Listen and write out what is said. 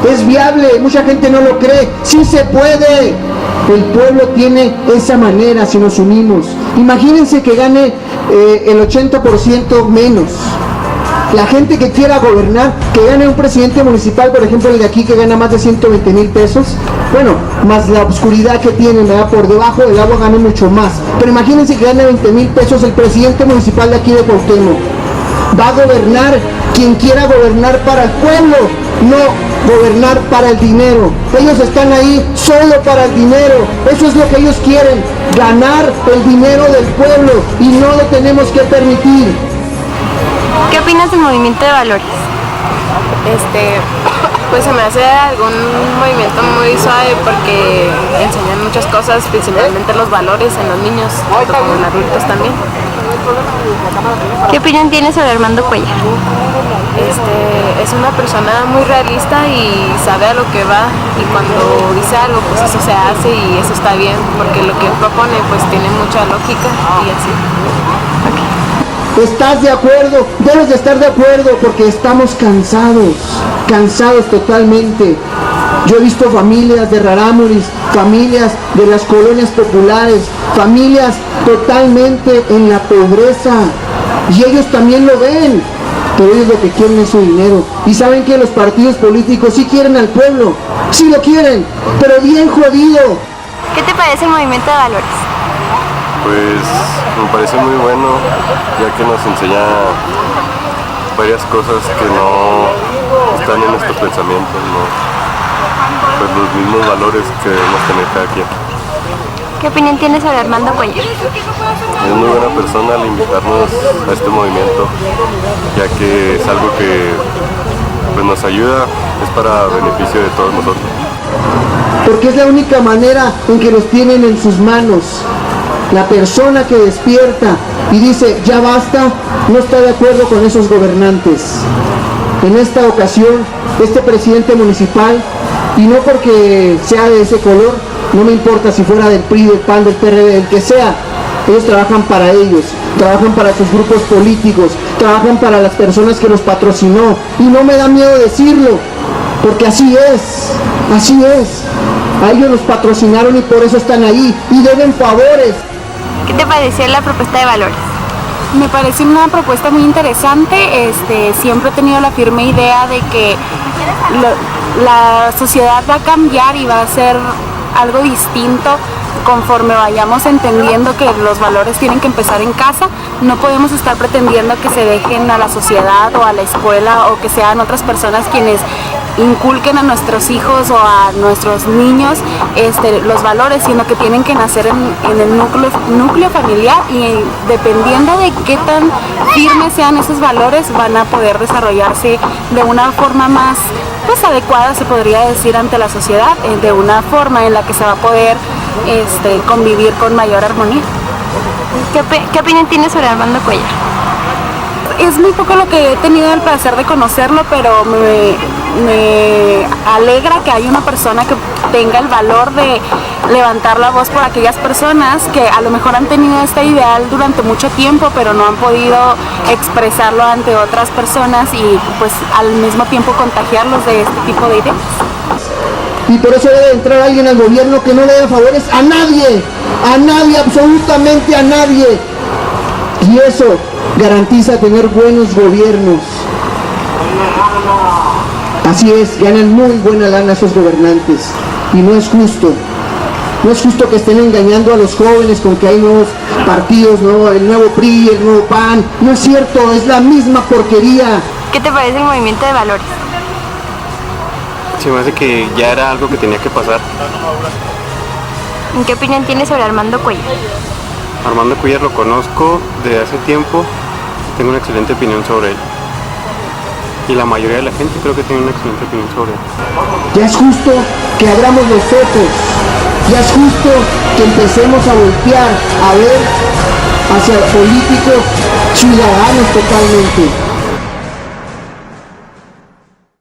es viable, mucha gente no lo cree, sí se puede. El pueblo tiene esa manera si nos unimos. Imagínense que gane el 80% menos. La gente que quiera gobernar, que gane un presidente municipal, por ejemplo el de aquí que gana más de 120,000 pesos, bueno, más la oscuridad que tiene, ¿verdad? Por debajo del agua gane mucho más. Pero imagínense que gane 20,000 pesos el presidente municipal de aquí de Cuauhtémoc. Va a gobernar quien quiera gobernar para el pueblo, no gobernar para el dinero. Ellos están ahí solo para el dinero. Eso es lo que ellos quieren, ganar el dinero del pueblo, y no lo tenemos que permitir. ¿Qué opinas del movimiento de valores? Pues se me hace algún movimiento muy suave porque enseñan muchas cosas, principalmente los valores en los niños, tanto como en los adultos también. ¿Qué opinión tienes sobre Armando Cuellar? Es una persona muy realista y sabe a lo que va, y cuando dice algo pues eso se hace y eso está bien, porque lo que propone pues tiene mucha lógica y así. ¿Estás de acuerdo? Debes de estar de acuerdo porque estamos cansados totalmente. Yo he visto familias de Rarámuris, familias de las colonias populares, familias totalmente en la pobreza, y ellos también lo ven, pero ellos lo que quieren es su dinero. Y saben que los partidos políticos sí quieren al pueblo, sí lo quieren, pero bien jodido. ¿Qué te parece el movimiento de valores? Pues me parece muy bueno, ya que nos enseña varias cosas que no están en nuestro pensamiento, ¿no? Pues los mismos valores que debemos tener cada quien. ¿Qué opinión tienes sobre Armando Cuellar? Es muy buena persona al invitarnos a este movimiento, ya que es algo que pues nos ayuda, es para beneficio de todos nosotros. Porque es la única manera en que los tienen en sus manos. La persona que despierta y dice ya basta, no está de acuerdo con esos gobernantes. En esta ocasión, este presidente municipal, y no porque sea de ese color, no me importa si fuera del PRI, del PAN, del PRD, del que sea, ellos trabajan para ellos, trabajan para sus grupos políticos, trabajan para las personas que los patrocinó, y no me da miedo decirlo, porque así es. A ellos los patrocinaron y por eso están ahí, y deben favores. ¿Qué te pareció la propuesta de valores? Me parece una propuesta muy interesante. Siempre he tenido la firme idea de que la sociedad va a cambiar y va a ser algo distinto conforme vayamos entendiendo que los valores tienen que empezar en casa. No podemos estar pretendiendo que se dejen a la sociedad o a la escuela, o que sean otras personas quienes inculquen a nuestros hijos o a nuestros niños los valores, sino que tienen que nacer en el núcleo familiar, y dependiendo de qué tan firmes sean esos valores van a poder desarrollarse de una forma más adecuada, se podría decir, ante la sociedad, de una forma en la que se va a poder convivir con mayor armonía. ¿Qué opinión tienes sobre Armando Cuellar? Es muy poco lo que he tenido el placer de conocerlo, pero me alegra que haya una persona que tenga el valor de levantar la voz por aquellas personas que a lo mejor han tenido este ideal durante mucho tiempo, pero no han podido expresarlo ante otras personas, y pues al mismo tiempo contagiarlos de este tipo de ideas. Y por eso debe entrar alguien al gobierno que no le dé favores a nadie, absolutamente a nadie. Y eso garantiza tener buenos gobiernos. Así es, ganan muy buena lana esos gobernantes, y no es justo. No es justo que estén engañando a los jóvenes con que hay nuevos partidos, ¿no? El nuevo PRI, el nuevo PAN. No es cierto, es la misma porquería. ¿Qué te parece el movimiento de valores? Se me hace que ya era algo que tenía que pasar. ¿Qué opinión tienes sobre Armando Cuellar? Armando Cuellar lo conozco desde hace tiempo, tengo una excelente opinión sobre él. Y la mayoría de la gente creo que tiene una excelente opinión sobre él. Ya es justo que abramos los ojos, ya es justo que empecemos a voltear, a ver hacia políticos ciudadanos totalmente.